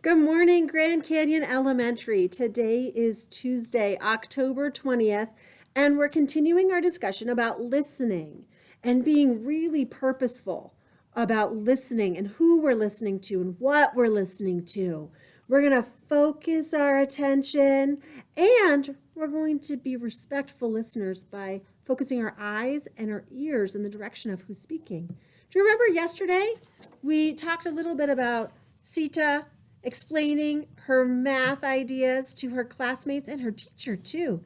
Good morning, Grand Canyon Elementary. Today is Tuesday, October 20th, and we're continuing our discussion about listening and being really purposeful about listening and who we're listening to and what we're listening to. We're going to focus our attention and we're going to be respectful listeners by focusing our eyes and our ears in the direction of who's speaking. Do you remember yesterday we talked a little bit about Sita explaining her math ideas to her classmates and her teacher too?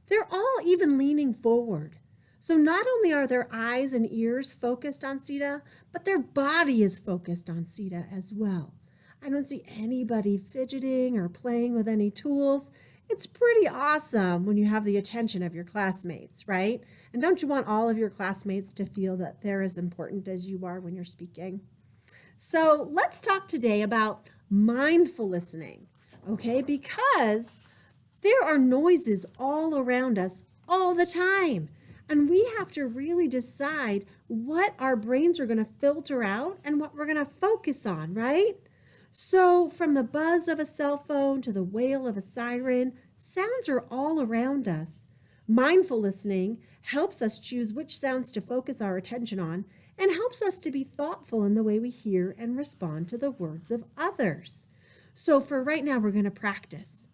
They're all even leaning forward. So not only are their eyes and ears focused on Sita, but their body is focused on Sita as well. I don't see anybody fidgeting or playing with any tools. It's pretty awesome when you have the attention of your classmates, right? And don't you want all of your classmates to feel that they're as important as you are when you're speaking? So let's talk today about mindful listening, okay? Because there are noises all around us all the time. And we have to really decide what our brains are going to filter out and what we're going to focus on, right? So from the buzz of a cell phone to the wail of a siren, sounds are all around us. Mindful listening helps us choose which sounds to focus our attention on and helps us to be thoughtful in the way we hear and respond to the words of others. So for right now, we're going to practice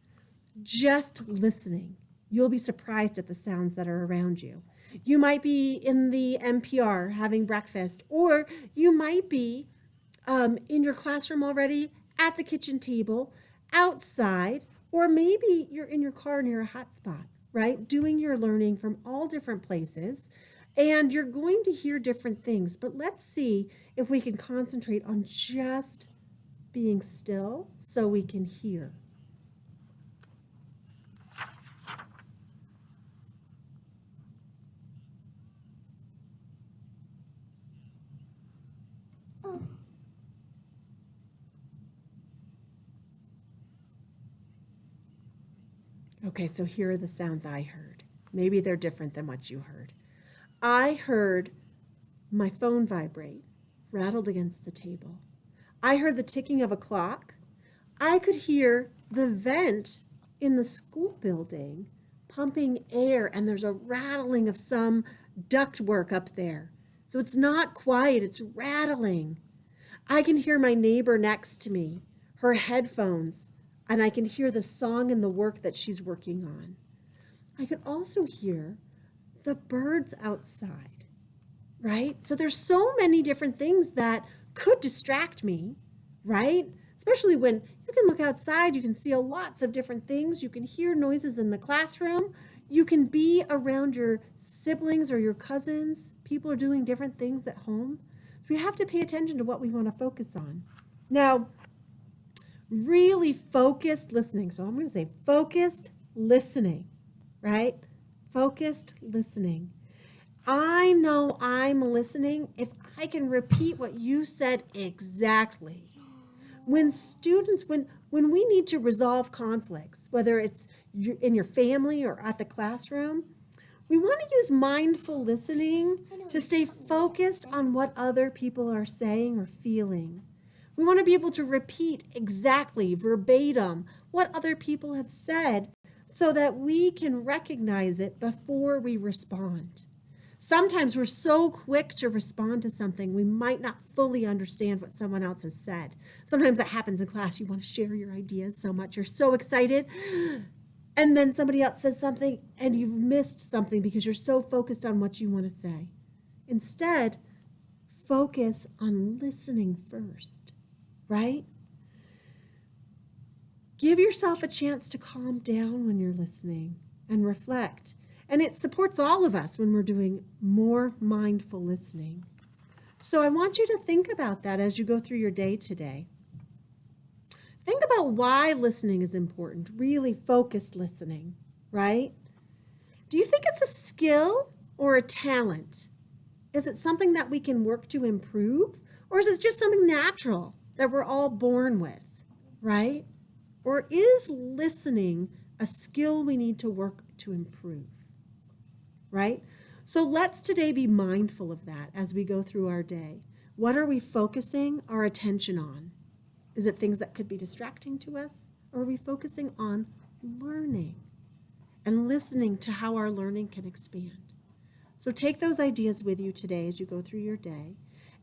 just listening. You'll be surprised at the sounds that are around you. You might be in the NPR having breakfast, or you might be in your classroom already, at the kitchen table, outside, or maybe you're in your car near a hotspot, right? Doing your learning from all different places, and you're going to hear different things. But let's see if we can concentrate on just being still so we can hear. Okay, so here are the sounds I heard. Maybe they're different than what you heard. I heard my phone vibrate, rattled against the table. I heard the ticking of a clock. I could hear the vent in the school building pumping air, and there's a rattling of some ductwork up there. So it's not quiet, it's rattling. I can hear my neighbor next to me, her headphones, and I can hear the song and the work that she's working on. I could also hear the birds outside, right? So there's so many different things that could distract me, right? Especially when you can look outside, you can see lots of different things. You can hear noises in the classroom. You can be around your siblings or your cousins. People are doing different things at home. So we have to pay attention to what we want to focus on. Now, really focused listening. So I'm going to say focused listening, right? Focused listening. I know I'm listening if I can repeat what you said exactly. When we need to resolve conflicts, whether it's in your family or at the classroom, we want to use mindful listening to stay focused on what other people are saying or feeling. We want to be able to repeat exactly, verbatim, what other people have said so that we can recognize it before we respond. Sometimes we're so quick to respond to something, we might not fully understand what someone else has said. Sometimes that happens in class. You want to share your ideas so much. You're so excited. And then somebody else says something and you've missed something because you're so focused on what you want to say. Instead, focus on listening first, right? Give yourself a chance to calm down when you're listening and reflect. And it supports all of us when we're doing more mindful listening. So I want you to think about that as you go through your day today. Think about why listening is important, really focused listening, right? Do you think it's a skill or a talent? Is it something that we can work to improve? Or is it just something natural that we're all born with, right? Or is listening a skill we need to work to improve, right? So let's today be mindful of that as we go through our day. What are we focusing our attention on? Is it things that could be distracting to us? Or are we focusing on learning and listening to how our learning can expand? So take those ideas with you today as you go through your day.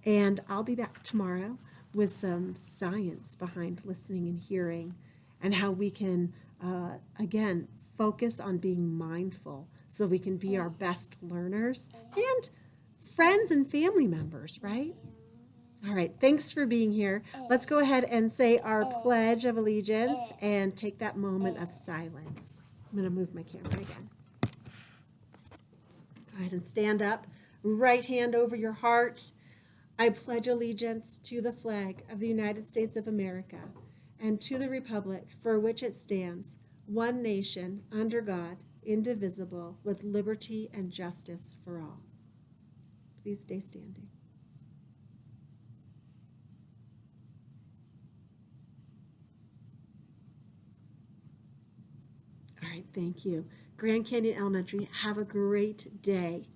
And I'll be back tomorrow with some science behind listening and hearing and how we can, again, focus on being mindful so we can be our best learners and friends and family members, right? All right, thanks for being here. Let's go ahead and say our Pledge of Allegiance and take that moment of silence. I'm going to move my camera again. Go ahead and stand up. Right hand over your heart. I pledge allegiance to the flag of the United States of America and to the republic for which it stands, one nation, under God, indivisible, with liberty and justice for all. Please stay standing. All right, thank you. Grand Canyon Elementary, have a great day.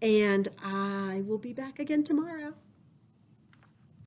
And I will be back again tomorrow.